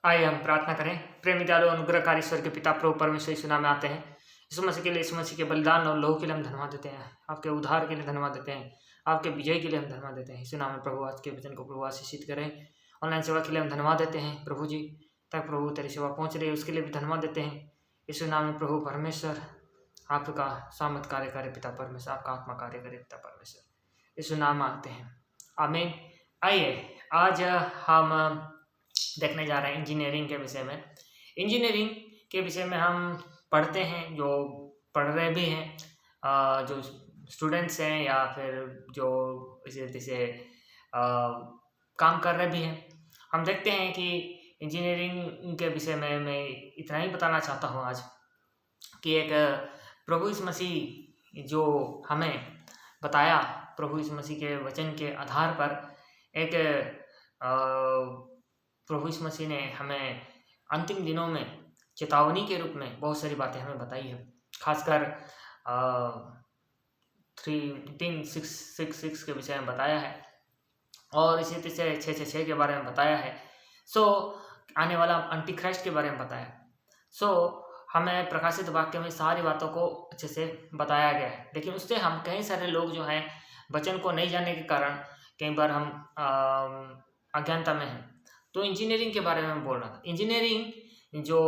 आइए हम प्रार्थना करें। प्रेमी दयालु अनुग्रहकारी ईश्वर के पिता प्रभु परमेश्वर यीशु नाम में आते हैं। यीशु मसीह के लिए, यीशु मसीह के बलिदान और लहू के लिए हम धन्यवाद देते हैं। आपके उद्धार के लिए धन्यवाद देते हैं। आपके विजय के लिए हम धन्यवाद देते हैं। यीशु नाम में प्रभु आज के वचन को प्रभु आशीषित करें। ऑनलाइन सेवा के लिए हम धन्यवाद देते हैं प्रभु जी, तक प्रभु तेरी सेवा पहुँच रही है उसके लिए भी धन्यवाद देते हैं। यीशु नाम में प्रभु परमेश्वर, आपका सामर्थ कार्य करे पिता परमेश्वर, आपका आत्मा कार्य करे पिता परमेश्वर। यीशु नाम में आते हैं, आमीन। आइए आज हम देखने जा रहे हैं इंजीनियरिंग के विषय में। इंजीनियरिंग के विषय में हम पढ़ते हैं, जो पढ़ रहे भी हैं, जो स्टूडेंट्स हैं या फिर जो इसे जैसे काम कर रहे भी हैं। हम देखते हैं कि इंजीनियरिंग के विषय में मैं इतना ही बताना चाहता हूँ आज कि एक प्रभु यीशु मसीह जो हमें बताया, प्रभु यीशु मसीह के वचन के आधार पर एक प्रभु यीशु मसीह ने हमें अंतिम दिनों में चेतावनी के रूप में बहुत सारी बातें हमें बताई है। खासकर 3:6 के विषय में बताया है और इसी तरह से 6:6 के बारे में बताया है। आने वाला एंटीक्राइस्ट के बारे में बताया। हमें प्रकाशित वाक्य में सारी बातों को अच्छे से बताया गया है, लेकिन उससे हम कई सारे लोग जो हैं वचन को नहीं जानने के कारण कई बार हम अज्ञानता में हैं। तो इंजीनियरिंग के बारे में बोल रहा था। इंजीनियरिंग जो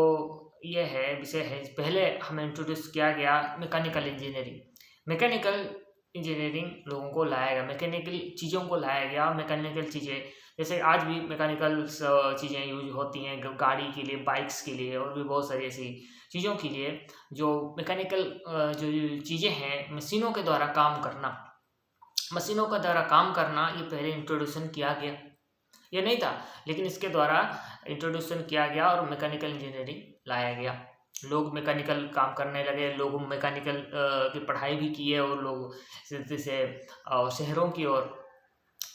ये है विषय है, पहले हमें इंट्रोड्यूस किया गया मैकेनिकल इंजीनियरिंग। मैकेनिकल इंजीनियरिंग लोगों को लाया गया, मैकेनिकल चीज़ों को लाया गया। मैकेनिकल चीज़ें जैसे आज भी मैकेनिकल चीज़ें यूज होती हैं गाड़ी के लिए, बाइक्स के लिए और भी बहुत सारी ऐसी चीज़ों के लिए जो मैकेनिकल जो चीज़ें हैं, मशीनों के द्वारा काम करना। मशीनों के द्वारा काम करना ये पहले इंट्रोड्यूसन किया गया, ये नहीं था, लेकिन इसके द्वारा इंट्रोड्यूसन किया गया और मैकेनिकल इंजीनियरिंग लाया गया। लोग मैकेनिकल काम करने लगे, लोग मैकेनिकल की पढ़ाई भी किए और लोग जैसे शहरों की ओर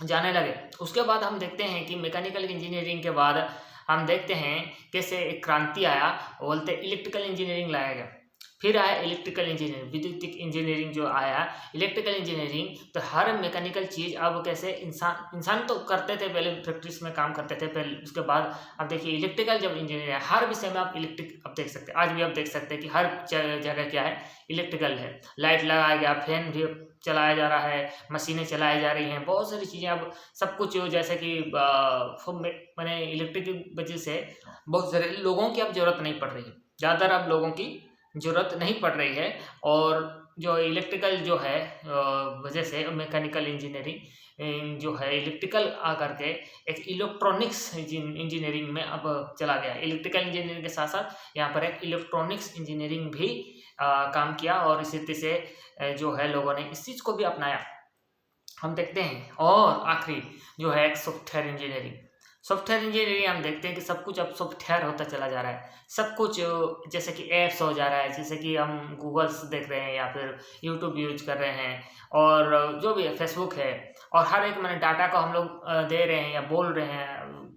जाने लगे। उसके बाद हम देखते हैं कि मैकेनिकल इंजीनियरिंग के बाद हम देखते हैं कैसे एक क्रांति आया, बोलते इलेक्ट्रिकल इंजीनियरिंग लाया गया। फिर आया इलेक्ट्रिकल इंजीनियरिंग, विद्युतिक इंजीनियरिंग जो आया, इलेक्ट्रिकल इंजीनियरिंग। तो हर मैकेनिकल चीज़ अब कैसे इंसान तो करते थे पहले, फैक्ट्रीज में काम करते थे पहले, उसके बाद अब देखिए इलेक्ट्रिकल जब इंजीनियर है, हर विषय में आप इलेक्ट्रिक अब देख सकते हैं। आज भी आप देख सकते हैं कि हर जगह क्या है, इलेक्ट्रिकल है। लाइट लगाया गया, फैन भी चलाया जा रहा है, मशीनें चलाई जा रही हैं, बहुत सारी चीज़ें अब सब कुछ जैसे कि मैंने इलेक्ट्रिक की वजह से बहुत सारे लोगों की अब ज़रूरत नहीं पड़ रही है, ज़्यादातर अब लोगों की ज़रूरत नहीं पड़ रही है। और जो इलेक्ट्रिकल जो है वजह से मैकेनिकल इंजीनियरिंग जो है इलेक्ट्रिकल आकर के एक इलेक्ट्रॉनिक्स इंजीनियरिंग में अब चला गया। इलेक्ट्रिकल इंजीनियरिंग के साथ साथ यहाँ पर एक इलेक्ट्रॉनिक्स इंजीनियरिंग भी काम किया और इसी तरह से जो है लोगों ने इस चीज़ को भी अपनाया, हम देखते हैं। और आखिरी जो है एक सॉफ्टवेयर इंजीनियरिंग। सॉफ्टवेयर इंजीनियरिंग हम देखते हैं कि सब कुछ अब सॉफ्टवेयर होता चला जा रहा है। सब कुछ जैसे कि ऐप्स हो जा रहा है, जैसे कि हम गूगल्स देख रहे हैं या फिर यूट्यूब यूज कर रहे हैं और जो भी है फेसबुक है, और हर एक मैंने डाटा को हम लोग दे रहे हैं या बोल रहे हैं,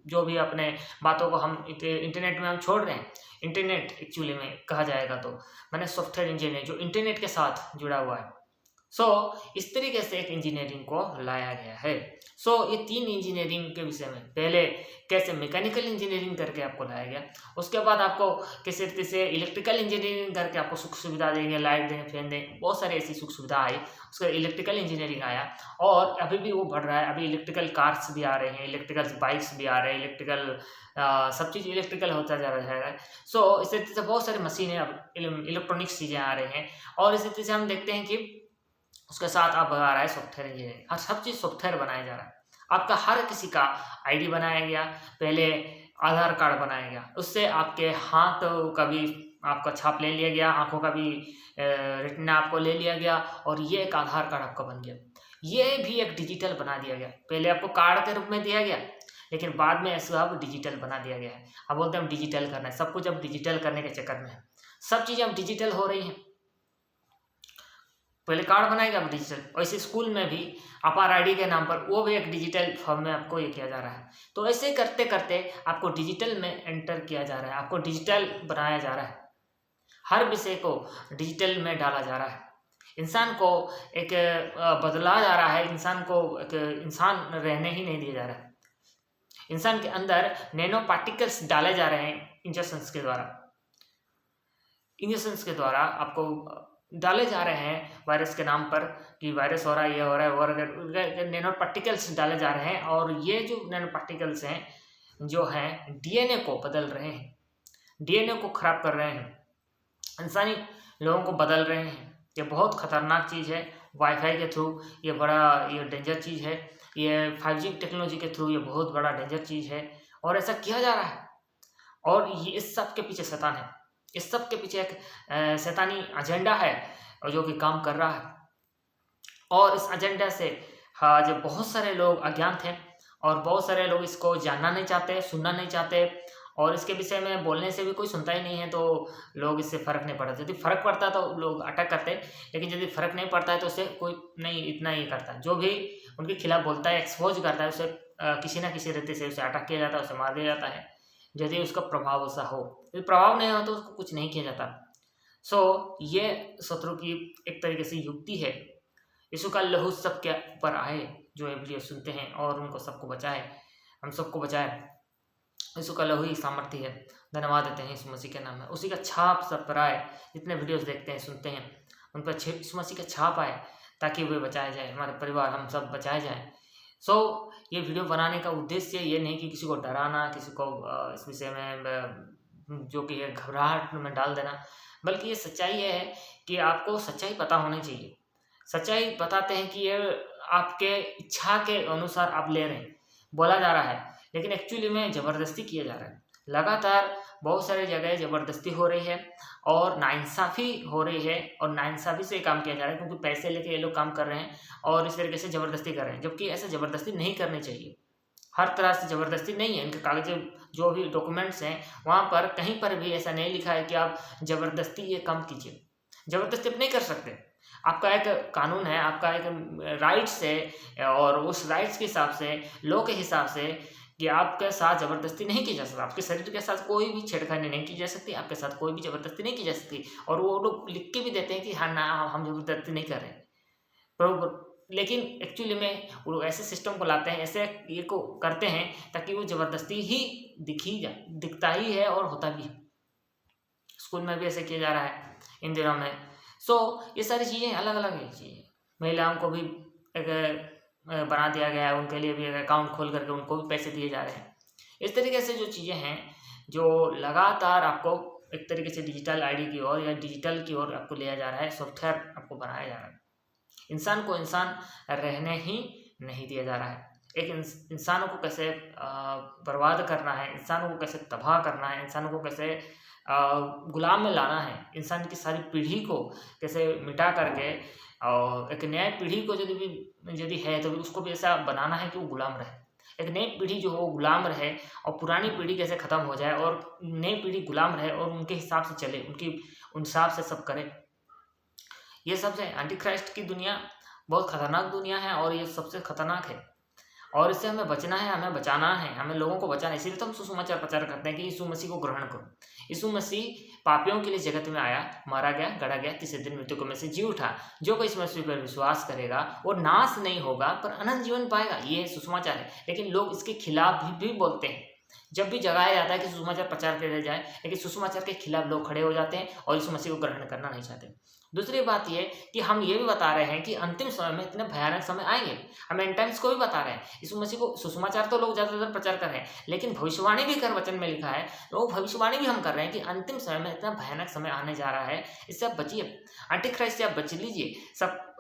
जो भी अपने बातों को हम इंटरनेट में हम छोड़ रहे हैं। इंटरनेट एक्चुअली में कहा जाएगा तो मैंने सॉफ्टवेयर इंजीनियर जो इंटरनेट के साथ जुड़ा हुआ है। इस तरीके से एक इंजीनियरिंग को लाया गया है। ये 3 इंजीनियरिंग के विषय में पहले कैसे मैकेनिकल इंजीनियरिंग करके आपको लाया गया, उसके बाद आपको किसी तरह से इलेक्ट्रिकल इंजीनियरिंग करके आपको सुख सुविधा देंगे, लाइट देंगे, फैन देंगे, बहुत सारी ऐसी सुख सुविधा आई। उसका इलेक्ट्रिकल इंजीनियरिंग आया और अभी भी वो बढ़ रहा है। अभी इलेक्ट्रिकल कार्स भी आ रहे हैं, इलेक्ट्रिकल बाइक्स भी आ रहे हैं, इलेक्ट्रिकल सब चीज़ इलेक्ट्रिकल होता जा रहा है। इसी तरह से बहुत सारी मशीनें अब इलेक्ट्रॉनिक्स चीज़ें आ रही हैं और इसी तरह से हम देखते हैं कि उसके साथ अब आ रहा है सॉफ्टवेयर इंजीनियरिंग। हर सब चीज़ सॉफ्टवेयर बनाया जा रहा है। आपका हर किसी का आईडी बनाया गया, पहले आधार कार्ड बनाया गया, उससे आपके हाथ का भी आपका छाप ले लिया गया, आंखों का भी रेटिना आपको ले लिया गया और ये एक आधार कार्ड आपका बन गया। ये भी एक डिजिटल बना दिया गया। पहले आपको कार्ड के रूप में दिया गया, लेकिन बाद में इसको अब डिजिटल बना दिया गया है। अब बोलते हैं हम डिजिटल करना है, सब कुछ अब डिजिटल करने के चक्कर में है, सब चीज़ें अब डिजिटल हो रही हैं। पहले कार्ड बनाएगा अब डिजिटल, वैसे स्कूल में भी अपार आईडी के नाम पर वो भी एक डिजिटल फॉर्म में आपको ये किया जा रहा है। तो ऐसे करते करते आपको डिजिटल में एंटर किया जा रहा है, आपको डिजिटल बनाया जा रहा है, हर विषय को डिजिटल में डाला जा रहा है। इंसान को एक बदला जा रहा है, इंसान को एक इंसान रहने ही नहीं दिया जा रहा है। इंसान के अंदर नैनो पार्टिकल्स डाले जा रहे हैं इंजेक्शंस के द्वारा। इंजेक्शंस के द्वारा आपको डाले जा रहे हैं वायरस के नाम पर कि वायरस हो रहा है, ये हो रहा है, और नैनो पार्टिकल्स डाले जा रहे हैं। और ये जो नैनो पार्टिकल्स हैं जो हैं डीएनए को बदल रहे हैं, डीएनए को खराब कर रहे हैं, इंसानी लोगों को बदल रहे हैं। ये बहुत खतरनाक चीज़ है। वाईफाई के थ्रू ये डेंजर चीज़ है। ये 5G टेक्नोलॉजी के थ्रू ये बहुत बड़ा डेंजर चीज़ है और ऐसा किया जा रहा है। और ये इस सब के पीछे शैतान है, इस सब के पीछे एक शैतानी एजेंडा है और जो कि काम कर रहा है। और इस एजेंडा से जो बहुत सारे लोग अज्ञात हैं और बहुत सारे लोग इसको जानना नहीं चाहते, सुनना नहीं चाहते, और इसके विषय में बोलने से भी कोई सुनता ही नहीं है, तो लोग इससे फ़र्क नहीं पड़ता। यदि फ़र्क पड़ता तो लोग अटैक करते, लेकिन यदि फ़र्क नहीं पड़ता है तो उससे कोई नहीं इतना ही करता। जो भी उनके खिलाफ बोलता है, एक्सपोज करता है, उसे किसी ना किसी रीति से उसे अटैक किया जाता है, उसे मार दिया जाता है यदि उसका प्रभाव ऐसा हो। यदि प्रभाव नहीं हो तो उसको कुछ नहीं किया जाता। सो ये शत्रु की एक तरीके से युक्ति है। यीशु का लहू सबके ऊपर आए जो ये वीडियो सुनते हैं और उनको सबको बचाए, हम सबको बचाए। यीशु का लहू ही सामर्थ्य है। धन्यवाद देते हैं यीशु मसीह के नाम में। उसी का छाप सब पर आए, जितने वीडियोस देखते हैं सुनते हैं उन पर यीशु मसीह का छाप आए ताकि वे बचाए जाए, हमारे परिवार हम सब बचाए जाएँ। ये वीडियो बनाने का उद्देश्य ये नहीं कि किसी को डराना, किसी को इस विषय में जो कि घबराहट में डाल देना, बल्कि ये सच्चाई है कि आपको सच्चाई पता होनी चाहिए। सच्चाई बताते हैं कि ये आपके इच्छा के अनुसार आप ले रहे हैं, बोला जा रहा है, लेकिन एक्चुअली में ज़बरदस्ती किया जा रहा है। लगातार बहुत सारी जगह ज़बरदस्ती हो रही है और नाइंसाफ़ी हो रही है, और नाइंसाफ़ी से काम किया जा रहा है क्योंकि पैसे लेके ये लोग काम कर रहे हैं और इस तरीके से ज़बरदस्ती कर रहे हैं, जबकि ऐसे ज़बरदस्ती नहीं करनी चाहिए। हर तरह से ज़बरदस्ती नहीं है। इनके कागज़ जो भी डॉक्यूमेंट्स हैं वहाँ पर कहीं पर भी ऐसा नहीं लिखा है कि आप ज़बरदस्ती ये काम कीजिए। ज़बरदस्ती आप नहीं कर सकते। आपका एक कानून है, आपका एक राइट्स है, और उस राइट्स के हिसाब से, लॉ के हिसाब से कि आपके साथ ज़बरदस्ती नहीं की जा सकती। आपके शरीर के साथ कोई भी छेड़खानी नहीं की जा सकती, आपके साथ कोई भी ज़बरदस्ती नहीं की जा सकती। और वो लोग लिख के भी देते हैं कि हाँ ना, हम ज़बरदस्ती नहीं कर रहे हैं, लेकिन एक्चुअली में वो लोग ऐसे सिस्टम को लाते हैं, ऐसे ये को करते हैं ताकि वो ज़बरदस्ती ही दिखता ही है और होता भी है। स्कूल में भी ऐसे किया जा रहा है इन दिनों में। ये सारी चीज़ें अलग अलग है चीज़ें। महिलाओं को भी एक बना दिया गया है, उनके लिए भी एक अकाउंट खोल करके उनको भी पैसे दिए जा रहे हैं। इस तरीके से जो चीज़ें हैं जो लगातार आपको एक तरीके से डिजिटल आईडी की ओर या डिजिटल की ओर आपको लिया जा रहा है, सॉफ्टवेयर आपको बनाया जा रहा है। इंसान को इंसान रहने ही नहीं दिया जा रहा है। एक इंसानों को कैसे बर्बाद करना है, इंसानों को कैसे तबाह करना है, इंसानों को कैसे गुलाम में लाना है, इंसान की सारी पीढ़ी को कैसे मिटा करके और एक नई पीढ़ी को यदि है तो उसको भी ऐसा बनाना है कि वो गुलाम रहे। एक नई पीढ़ी जो हो गुलाम रहे और पुरानी पीढ़ी कैसे ख़त्म हो जाए और नई पीढ़ी गुलाम रहे और उनके हिसाब से चले, उन हिसाब से सब करे। ये सबसे एंटी क्राइस्ट की दुनिया बहुत खतरनाक दुनिया है और ये सबसे खतरनाक है और इससे हमें बचना है, हमें बचाना है, हमें लोगों को बचाना है। इसीलिए तो हम सुसमाचार प्रचार करते हैं कि यीशु मसीह को ग्रहण करो। यीशु मसीह पापियों के लिए जगत में आया, मारा गया, गड़ा गया, तीसरे दिन मृत्यु में से जी उठा। जो कोई इस मसीह पर विश्वास करेगा वो नाश नहीं होगा पर अनंत जीवन पाएगा। ये सुसमाचार है, लेकिन लोग इसके खिलाफ भी बोलते हैं। जब भी जगाया जाता है कि सुसमाचार प्रचार किया जाए, लेकिन सुसमाचार के खिलाफ लोग खड़े हो जाते हैं और यीशु मसीह को ग्रहण करना नहीं चाहते। दूसरी बात ये कि हम ये भी बता रहे हैं कि अंतिम समय में इतने भयानक समय आएंगे। हम एंड टाइम्स को भी बता रहे हैं। यीशु मसीह को सुसमाचार तो लोग ज़्यादातर प्रचार कर रहे हैं, लेकिन भविष्यवाणी भी कर वचन में लिखा है, तो भविष्यवाणी भी हम कर रहे हैं कि अंतिम समय में इतना भयानक समय आने जा रहा है। इससे आप बचिए, एंटी क्राइस्ट से आप बच लीजिए।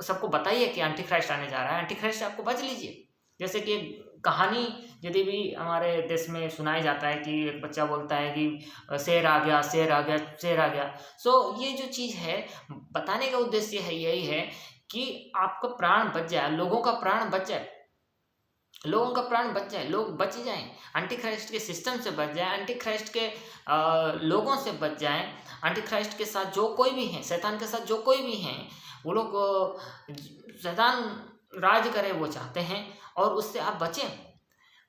सबको बताइए कि एंटी क्राइस्ट आने जा रहा है, एंटी क्राइस्ट से आपको बच लीजिए। जैसे कि कहानी यदि भी हमारे देश में सुनाया जाता है कि एक बच्चा बोलता है कि शेर आ गया, शेर आ गया, शेर आ गया। ये जो चीज़ है बताने का उद्देश्य है यही है कि आपका प्राण बच जाए, लोगों का प्राण बच जाए, लोगों का प्राण बच जाए, लोग बच जाएं, एंटी क्राइस्ट के सिस्टम से बच जाए, एंटी क्राइस्ट के लोगों से बच जाएं, एंटी क्राइस्ट के साथ जो कोई भी हैं, शैतान के साथ जो कोई भी हैं, वो लोग शैतान राज करे वो चाहते हैं और उससे आप बचें,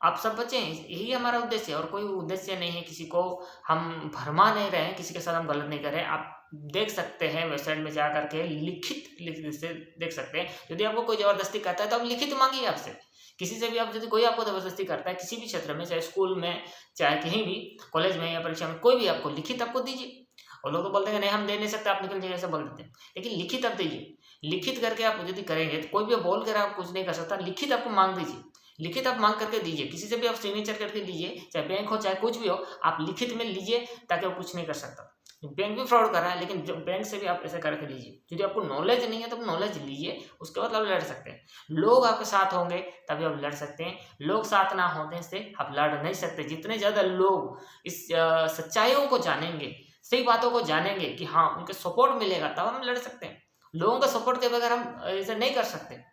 आप सब बचें। यही हमारा उद्देश्य है और कोई उद्देश्य नहीं है किसी को हम भरमा नहीं रहे हैं, किसी के साथ हम गलत नहीं कर रहे हैं। आप देख सकते हैं वेबसाइट में जा करके लिखित से देख सकते हैं। यदि आपको कोई ज़बरदस्ती करता है तो आप लिखित मांगिए आपसे किसी से भी आप, यदि कोई आपको जबरदस्ती करता है किसी भी क्षेत्र में, चाहे स्कूल में, चाहे कहीं भी, कॉलेज में या परीक्षा में, कोई भी आपको लिखित आपको दीजिए। और लोग तो बोलते हैं नहीं हम दे नहीं सकते, आप निकल जाइए, ऐसा बोल देते हैं। लेकिन लिखित आप दीजिए। लिखित करके आप यदि करेंगे तो कोई भी बोल कर आप कुछ नहीं कर सकता। लिखित आपको मांग दीजिए, लिखित आप मांग करके दीजिए, किसी से भी आप सिग्नेचर करके लीजिए, चाहे बैंक हो चाहे कुछ भी हो, आप लिखित में लीजिए, ताकि वो कुछ नहीं कर सकता। बैंक भी फ्रॉड कर रहा है, लेकिन जो बैंक से भी आप ऐसे करके लीजिए। यदि आपको नॉलेज नहीं है तो नॉलेज लीजिए, उसके बाद आप लड़ सकते हैं। लोग आपके साथ होंगे तभी आप लड़ सकते हैं, लोग साथ ना होने से आप लड़ नहीं सकते। जितने ज़्यादा लोग इस सच्चाइयों को जानेंगे, सही बातों को जानेंगे कि हाँ उनके सपोर्ट मिलेगा, तब हम लड़ सकते हैं। लोगों का सपोर्ट के बगैर हम ऐसे नहीं कर सकते।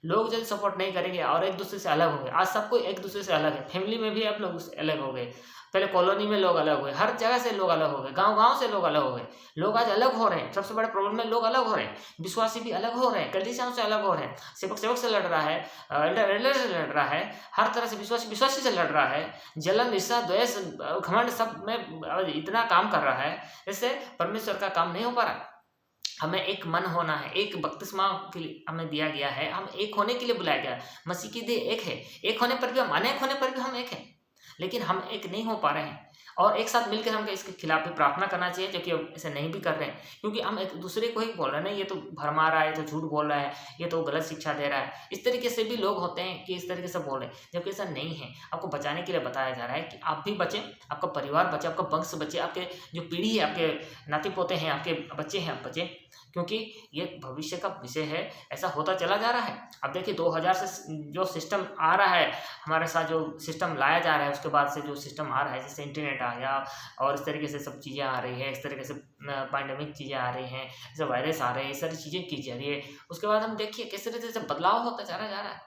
लोग जब सपोर्ट नहीं करेंगे और एक दूसरे से अलग होंगे, आज सब कोई एक दूसरे से अलग है, फैमिली में भी आप लोग अलग हो गए, पहले कॉलोनी में लोग अलग हुए, हर जगह से लोग अलग हो गए, गांव-गांव से लोग अलग हो गए। लोग आज अलग हो रहे हैं, सबसे बड़ा प्रॉब्लम है लोग अलग हो रहे हैं, विश्वासी भी अलग हो रहे हैं, कलीसियाओं से अलग हो रहे हैं, सेवक से लड़ रहा है, एल्डर से लड़ रहा है, हर तरह से विश्वासी से लड़ रहा है, जलन, ईर्ष्या, द्वेष, घमंड सब में इतना काम कर रहा है, इससे परमेश्वर का काम नहीं हो पा रहा। हमें एक मन होना है, एक बपतिस्मा के लिए हमें दिया गया है, हम एक होने के लिए बुलाया गया है। मसीह की देह एक है, एक होने पर भी हम, अनेक होने पर भी हम एक हैं, लेकिन हम एक नहीं हो पा रहे हैं। और एक साथ मिलकर हमको इसके खिलाफ भी प्रार्थना करना चाहिए, जो कि अब ऐसे नहीं भी कर रहे हैं, क्योंकि हम एक दूसरे को ही बोल रहे हैं ना, ये तो भरमा रहा है, ये तो झूठ बोल रहा है, ये तो गलत शिक्षा दे रहा है। इस तरीके से भी लोग होते हैं कि इस तरीके से बोल रहे हैं, जबकि ऐसा नहीं है। आपको बचाने के लिए बताया जा रहा है कि आप भी बचें, आपका परिवार बचे, आपका वंश बचे, आपके जो पीढ़ी है, आपके नाती पोते हैं, आपके बच्चे हैं, आप बचें, क्योंकि ये भविष्य का विषय है। ऐसा होता चला जा रहा है। अब देखिए 2000 से जो सिस्टम आ रहा है हमारे साथ, जो सिस्टम लाया जा रहा है, उसके बाद से जो सिस्टम आ रहा है, जैसे इंटरनेट आ गया और इस तरीके से सब चीज़ें आ रही है, इस तरीके से पैंडेमिक चीज़ें आ रही हैं, जैसे वायरस आ रहे हैं, ये सारी चीज़ें की जा रही है। उसके बाद हम देखिए किस तरीके से बदलाव होता चला जा रहा है।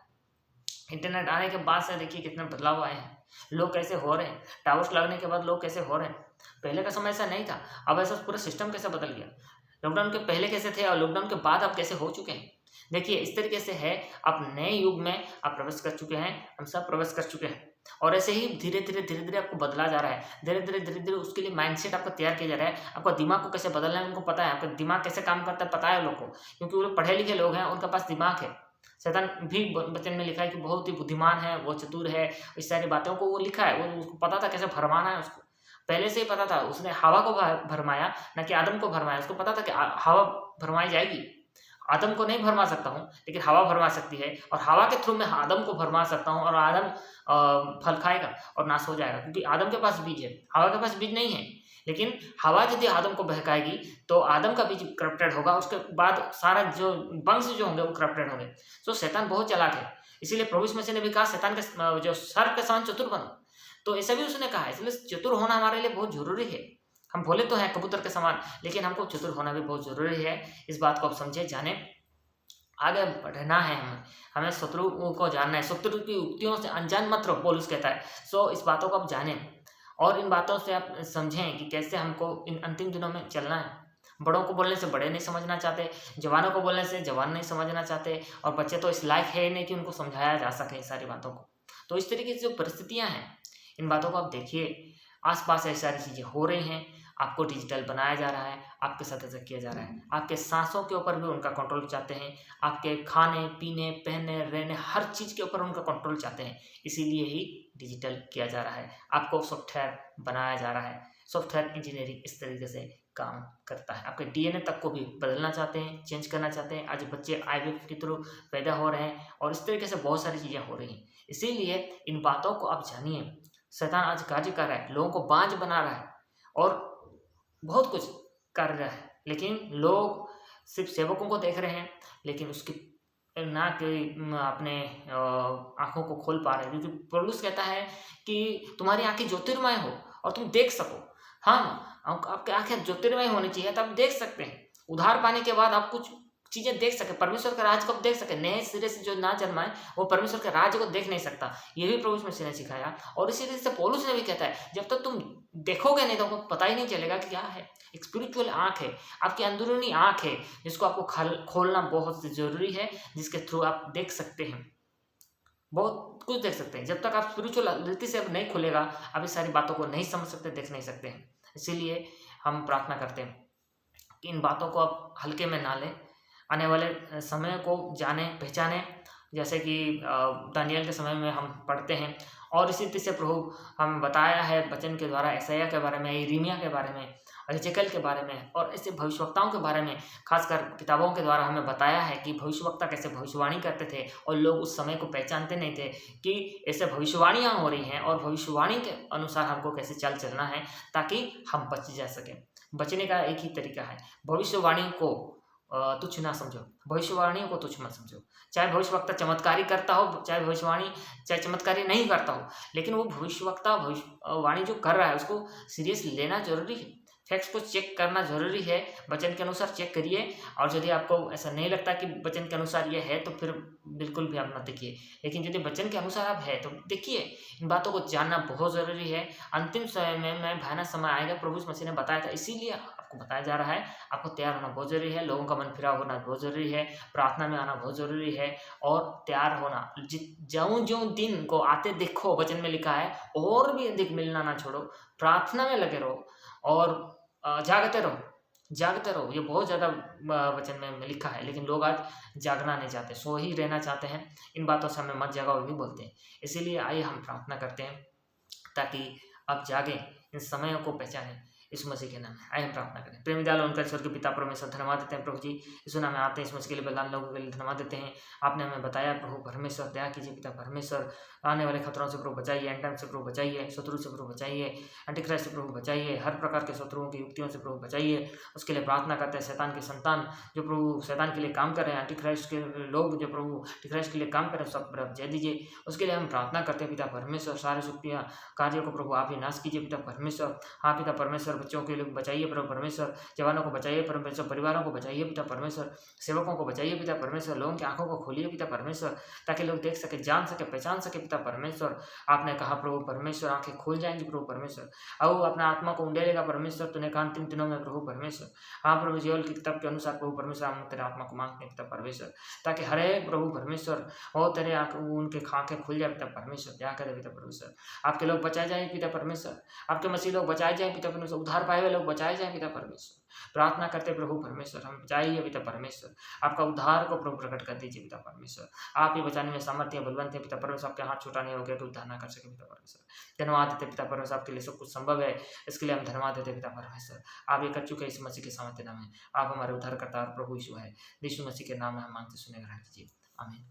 इंटरनेट आने के बाद से देखिए कितने बदलाव आए हैं, लोग कैसे हो रहे हैं, टावर्स लगने के बाद लोग कैसे हो रहे हैं। पहले का समय ऐसा नहीं था, अब ऐसा पूरा सिस्टम कैसे बदल गया। लॉकडाउन के पहले कैसे थे और लॉकडाउन के बाद आप कैसे हो चुके हैं। देखिए इस तरीके से है, आप नए युग में आप प्रवेश कर चुके हैं, हम सब प्रवेश कर चुके हैं। और ऐसे ही धीरे धीरे आपको बदला जा रहा है, धीरे धीरे उसके लिए माइंडसेट आपका तैयार किया जा रहा है। आपका दिमाग को कैसे बदलना है उनको पता है, आपका दिमाग कैसे काम करता है पता है लोग को, क्योंकि वो लोग पढ़े लिखे लोग हैं, उनके पास दिमाग है। शैतान भी वचन में लिखा है कि बहुत ही बुद्धिमान है, वो चतुर है, इस सारी बातों को वो लिखा है, वो उसको पता था कैसे भरमाना है। उसको पहले से ही पता था, उसने हवा को भरमाया, ना कि आदम को भरमाया। उसको पता था कि हवा भरमाई जाएगी, आदम को नहीं भरमा सकता हूँ, लेकिन हवा भरमा सकती है, और हवा के थ्रू मैं आदम को भरमा सकता हूँ, और आदम फल खाएगा और नाश हो जाएगा, क्योंकि आदम के पास बीज है, हवा के पास बीज नहीं है। लेकिन हवा यदि आदम को बहकाएगी तो आदम का बीज करप्टेड होगा, उसके बाद सारा जो वंश जो होंगे वो करप्टेड होंगे। तो शैतान बहुत चालाक है, इसीलिए प्रभु यीशु मसीह ने भी कहा शैतान के जो सर्प के समान चतुर बनो। तो ऐसा भी उसने कहा है, इसलिए चतुर होना हमारे लिए बहुत जरूरी है। हम भोले तो हैं कबूतर के समान, लेकिन हमको चतुर होना भी बहुत जरूरी है। इस बात को आप समझे, जाने, आगे बढ़ना है। हमें शत्रु को जानना है, शत्रु की युक्तियों से अनजान मत रहो, पौलुस कहता है। सो इस बातों को आप जानें और इन बातों से आप समझें कि कैसे हमको इन अंतिम दिनों में चलना है। बड़ों को बोलने से बड़े नहीं समझना चाहते, जवानों को बोलने से जवान नहीं समझना चाहते, और बच्चे तो इस लायक है नहीं कि उनको समझाया जा सके इस सारी बातों को। तो इस तरीके से जो परिस्थितियाँ हैं, इन बातों को आप देखिए, आसपास ऐसी सारी चीज़ें हो रही हैं। आपको डिजिटल बनाया जा रहा है, आपके साथ ऐसा किया जा रहा है, आपके सांसों के ऊपर भी उनका कंट्रोल चाहते हैं, आपके खाने पीने पहनने रहने हर चीज़ के ऊपर उनका कंट्रोल चाहते हैं। इसीलिए ही डिजिटल किया जा रहा है, आपको सॉफ्टवेयर बनाया जा रहा है। सॉफ्टवेयर इंजीनियरिंग इस तरीके से काम करता है। आपके डीएनए तक को भी बदलना चाहते हैं, चेंज करना चाहते हैं। आज बच्चे आईवीएफ के थ्रू पैदा हो रहे हैं, और इस तरीके से बहुत सारी चीज़ें हो रही हैं। इसीलिए इन बातों को आप जानिए। शैतान आज कार्य कर रहा है, लोगों को बांझ बना रहा है और बहुत कुछ कर रहा है, लेकिन लोग सिर्फ सेवकों को देख रहे हैं, लेकिन उसकी ना कि अपने आँखों को खोल पा रहे हैं। क्योंकि पौलुस कहता है कि तुम्हारी आँखें ज्योतिर्मय हो और तुम देख सको। हाँ, आपकी आँखें ज्योतिर्मय होनी चाहिए, तब आप देख सकते हैं। उधार पाने के बाद आप कुछ चीज़ें देख सके, परमेश्वर के राज को आप देख सके। नए सिरे से जो ना जन्मा है वो परमेश्वर के राज्य को देख नहीं सकता। ये भी प्रभु मसीह ने सिखाया, और इसी तरह से पौलुस ने भी कहता है, जब तक तुम देखोगे नहीं तो आपको पता ही नहीं चलेगा कि क्या है। एक स्पिरिचुअल आँख है, आपकी अंदरूनी आँख है, जिसको आपको खोलना बहुत ज़रूरी है, जिसके थ्रू आप देख सकते हैं, बहुत कुछ देख सकते हैं। जब तक आप स्पिरिचुअल रीति से अब नहीं खुलेगा, आप इस सारी बातों को नहीं समझ सकते, देख नहीं सकते हैं। इसीलिए हम प्रार्थना करते हैं कि इन बातों को आप हल्के में ना लें, आने वाले समय को जाने पहचाने, जैसे कि दानियल के समय में हम पढ़ते हैं। और इसी तरह से प्रभु हम बताया है वचन के द्वारा यशायाह के बारे में, यिर्मयाह के बारे में, एजेकियेल के बारे में और ऐसे भविष्यवक्ताओं के बारे में खासकर किताबों के द्वारा हमें बताया है कि भविष्यवक्ता कैसे भविष्यवाणी करते थे और लोग उस समय को पहचानते नहीं थे कि ऐसे भविष्यवाणियाँ हो रही हैं और भविष्यवाणी के अनुसार हमको कैसे चलना है ताकि हम बच जा सकें। बचने का एक ही तरीका है, भविष्यवाणी को तुच्छ ना समझो, भविष्यवाणियों को तुच्छ मत समझो। चाहे भविष्यवक्ता चमत्कारी करता हो, चाहे चमत्कारी नहीं करता हो, लेकिन वो भविष्यवक्ता भविष्यवाणी जो कर रहा है उसको सीरियस लेना जरूरी है। फैक्ट्स को चेक करना जरूरी है, वचन के अनुसार चेक करिए। और यदि आपको ऐसा नहीं लगता कि वचन के अनुसार ये है तो फिर बिल्कुल भी आप मत देखिए, लेकिन यदि वचन के अनुसार आप है तो देखिए। इन बातों को जानना बहुत ज़रूरी है। अंतिम समय में भयानक समय आएगा, प्रभु यीशु मसीह ने बताया था, इसीलिए आपको बताया जा रहा है। आपको तैयार होना बहुत ज़रूरी है, लोगों का मन फिराव होना बहुत ज़रूरी है, प्रार्थना में आना बहुत ज़रूरी है और तैयार होना। ज्यों दिन को आते देखो, वचन में लिखा है, और भी अधिक मिलना ना छोड़ो, प्रार्थना में लगे रहो और जागते रहो। ये बहुत ज़्यादा वचन में लिखा है, लेकिन लोग आज जागना नहीं चाहते, सो ही रहना चाहते हैं। इन बातों से हमें मत जगाओ भी बोलते हैं। इसीलिए आइए हम प्रार्थना करते हैं ताकि अब जागें, इन समयों को पहचानें। यीशु मसीह के नाम में आइए हम प्रार्थना करें। प्रेम दयालु उनका ईश्वर के पिता परमेश्वर, धन्यवाद देते हैं प्रभु जी, यीशु नाम में आते हैं। इस मसीह के लिए बलिदान लोगों के लिए धन्यवाद देते हैं। आपने हमें बताया प्रभु परमेश्वर, दया कीजिए पिता परमेश्वर, आने वाले खतरों से प्रभु बचाइए, एंड टाइम से प्रभु बचाइए, शत्रु से प्रभु बचाइए, एंटीक्राइस्ट से प्रभु बचाइए, हर प्रकार के शत्रुओं की युक्तियों से प्रभु बचाइए। उसके लिए प्रार्थना करते हैं शैतान के संतान जो प्रभु शैतान के लिए काम कर रहे हैं, एंटीक्राइस्ट के लोग जो प्रभु एंटीक्राइस्ट के लिए काम कर रहे हैं, सब प्रभु जय दीजिए। उसके लिए हम प्रार्थना करते हैं पिता परमेश्वर, सारे शक्तियाँ कार्यों को प्रभु आप ही नाश कीजिए पिता परमेश्वर। हाँ पिता परमेश्वर, बच्चों के लिए बचाइए प्रभु परमेश्वर, जवानों को बचाइए परमेश्वर, परिवारों को बचाइए पिता परमेश्वर, सेवकों को बचाइए पिता परमेश्वर, लोगों की आंखों को खोलिए पिता परमेश्वर, ताकि लोग देख सके, जान सके, पहचान सके पिता परमेश्वर। आपने कहा प्रभु परमेश्वर आंखें खुल जाएंगी प्रभु परमेश्वर, अब अपना आत्मा को उंडेलेगा परमेश्वर। तूने कहा अंतिम दिनों में प्रभु परमेश्वर, हाँ प्रभु जीवल की किताब के अनुसार प्रभु परमेश्वर हम तेरे आत्मा को मांगते हैं पिता परमेश्वर, ताकि हर एक प्रभु परमेश्वर हो तेरे उनके आंखें खुल जाए पिता परमेश्वर। क्या करे पिता परमेश्वर, आपके लोग बचाए जाए पिता परमेश्वर, आपके मसीह लोग बचाए जाए पिता परमेश्वर, उद्धार पाए हुए लोग बचाए जाए पिता परमेश्वर। प्रार्थना करते प्रभु परमेश्वर, हम बचाइए पिता परमेश्वर, आपका उद्धार को प्रभु प्रकट कर दीजिए पिता परमेश्वर। आप ही बचाने में सामर्थ्य बलवंत है पिता परमेश्वर, आपके हाथ छोटा नहीं हो गया कि उद्धार ना कर सके पिता परमेश्वर। धन्यवाद देते पिता परमेश्वर, आपके लिए सब कुछ संभव है, इसके लिए हम धन्यवाद देते पिता परमेश्वर। आप ये कर चुके इस मसीह के सामर्थ्य नाम है, आप हमारे उद्धारकर्ता और प्रभु यीशु है। यीशु मसीह के नाम में हम मांगते सुने ग्रहण कीजिए, आमीन।